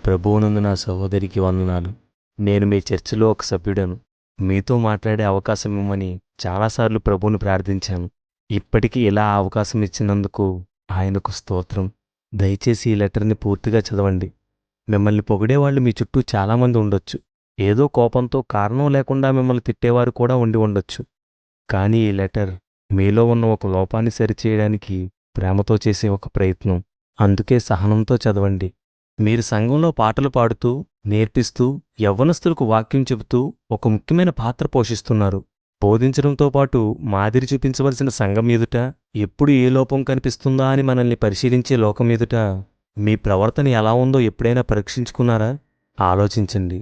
ప్రభువునందు నా సహోదరికి వందనాలు. నేను మీ చర్చిలో ఒక సభ్యుడను. మీతో మాట్లాడే అవకాశం ఇవ్వమని చాలాసార్లు ప్రభువుని ప్రార్థించాను. ఇప్పటికీ ఇలా అవకాశం ఇచ్చినందుకు ఆయనకు స్తోత్రం. దయచేసి ఈ లెటర్ని పూర్తిగా చదవండి. మిమ్మల్ని పొగిడేవాళ్ళు మీ చుట్టూ చాలామంది ఉండొచ్చు. ఏదో కోపంతో కారణం లేకుండా మిమ్మల్ని తిట్టేవారు కూడా ఉండి ఉండొచ్చు. కానీ ఈ లెటర్ మీలో ఉన్న ఒక లోపాన్ని సరిచేయడానికి ప్రేమతో చేసే ఒక ప్రయత్నం. అందుకే సహనంతో చదవండి. మీరు సంఘంలో పాటలు పాడుతూ, నేర్పిస్తూ, యవ్వనస్తులకు వాక్యం చెబుతూ ఒక ముఖ్యమైన పాత్ర పోషిస్తున్నారు. బోధించడంతో పాటు మాదిరి చూపించవలసిన సంఘం ఎదుట, ఎప్పుడు ఏ లోపం కనిపిస్తుందా అని మనల్ని పరిశీలించే లోకం ఎదుట మీ ప్రవర్తన ఎలా ఉందో ఎప్పుడైనా పరీక్షించుకున్నారా? ఆలోచించండి.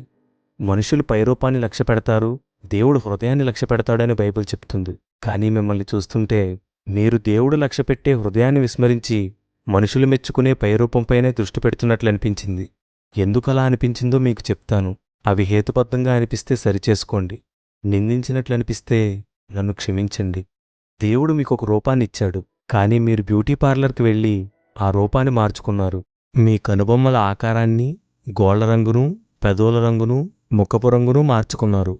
మనుషులు పైరూపాన్ని లక్ష్య పెడతారు, దేవుడు హృదయాన్ని లక్ష్య పెడతాడని బైబిల్ చెప్తుంది. కానీ మిమ్మల్ని చూస్తుంటే మీరు దేవుడు లక్ష్యపెట్టే హృదయాన్ని విస్మరించి మనుషులు మెచ్చుకునే పైరూపంపైనే దృష్టి పెడుతున్నట్లు అనిపించింది. ఎందుకలా అనిపించిందో మీకు చెప్తాను. అవి హేతుబద్ధంగా అనిపిస్తే సరిచేసుకోండి. నిందించినట్లు అనిపిస్తే నన్ను క్షమించండి. దేవుడు మీకొక రూపాన్నిచ్చాడు, కానీ మీరు బ్యూటీ పార్లర్కి వెళ్ళి ఆ రూపాన్ని మార్చుకున్నారు. మీ కనుబొమ్మల ఆకారాన్ని, గోళ్ల రంగును, పెదవుల రంగును, ముఖపు రంగును మార్చుకున్నారు.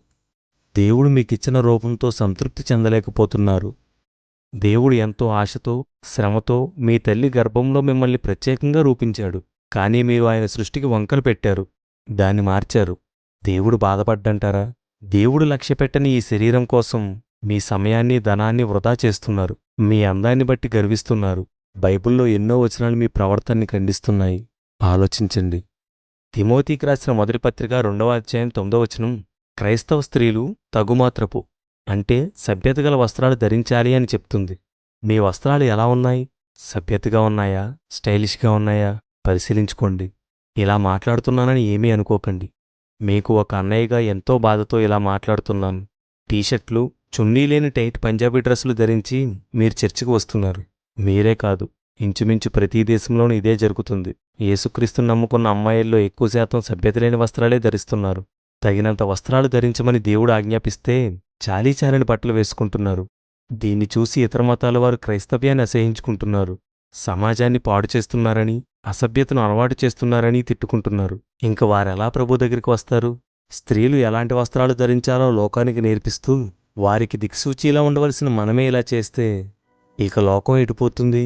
దేవుడు మీకిచ్చిన రూపంతో సంతృప్తి చెందలేకపోతున్నారు. దేవుడు ఎంతో ఆశతో, శ్రమతో మీ తల్లి గర్భంలో మిమ్మల్ని ప్రత్యేకంగా రూపించాడు. కానీ మీరు ఆయన సృష్టికి వంకలు పెట్టారు, దాన్ని మార్చారు. దేవుడు బాధపడ్డంటారా? దేవుడు లక్ష్యపెట్టని ఈ శరీరం కోసం మీ సమయాన్ని, ధనాన్ని వృధా చేస్తున్నారు. మీ అందాన్ని బట్టి గర్విస్తున్నారు. బైబిల్లో ఎన్నో వచనాలు మీ ప్రవర్తనని ఖండిస్తున్నాయి. ఆలోచించండి. తిమోతికి రాసిన మొదటి పత్రిక 2వ అధ్యాయం 9వ వచనం, క్రైస్తవ స్త్రీలు తగుమాత్రపు అంటే సభ్యతగల వస్త్రాలు ధరించాలి అని చెప్తుంది. మీ వస్త్రాలు ఎలా ఉన్నాయి? సభ్యతగా ఉన్నాయా? స్టైలిష్గా ఉన్నాయా? పరిశీలించుకోండి. ఇలా మాట్లాడుతున్నానని ఏమీ అనుకోకండి. మీకు ఒక అన్నయ్యగా ఎంతో బాధతో ఇలా మాట్లాడుతున్నాను. టీషర్ట్లు, చున్నీ లేని టైట్ పంజాబీ డ్రెస్సులు ధరించి మీరు చర్చికి వస్తున్నారు. మీరే కాదు, ఇంచుమించు ప్రతి దేశంలోనూ ఇదే జరుగుతుంది. యేసుక్రీస్తును నమ్ముకున్న అమ్మాయిల్లో ఎక్కువ శాతం సభ్యత లేని వస్త్రాలే ధరిస్తున్నారు. తగినంత వస్త్రాలు ధరించమని దేవుడు ఆజ్ఞాపిస్తే చాలీచాలని బట్టలు వేసుకుంటున్నారు. దీన్ని చూసి ఇతర మతాల వారు క్రైస్తవ్యాన్ని అసహించుకుంటున్నారు. సమాజాన్ని పాడు చేస్తున్నారని, అసభ్యతను అలవాటు చేస్తున్నారని తిట్టుకుంటున్నారు. ఇంక వారెలా ప్రభు దగ్గరికి వస్తారు? స్త్రీలు ఎలాంటి వస్త్రాలు ధరించాలో లోకానికి నేర్పిస్తూ వారికి దిక్సూచిలా ఉండవలసిన మనమే ఇలా చేస్తే ఇక లోకం ఎటుపోతుంది?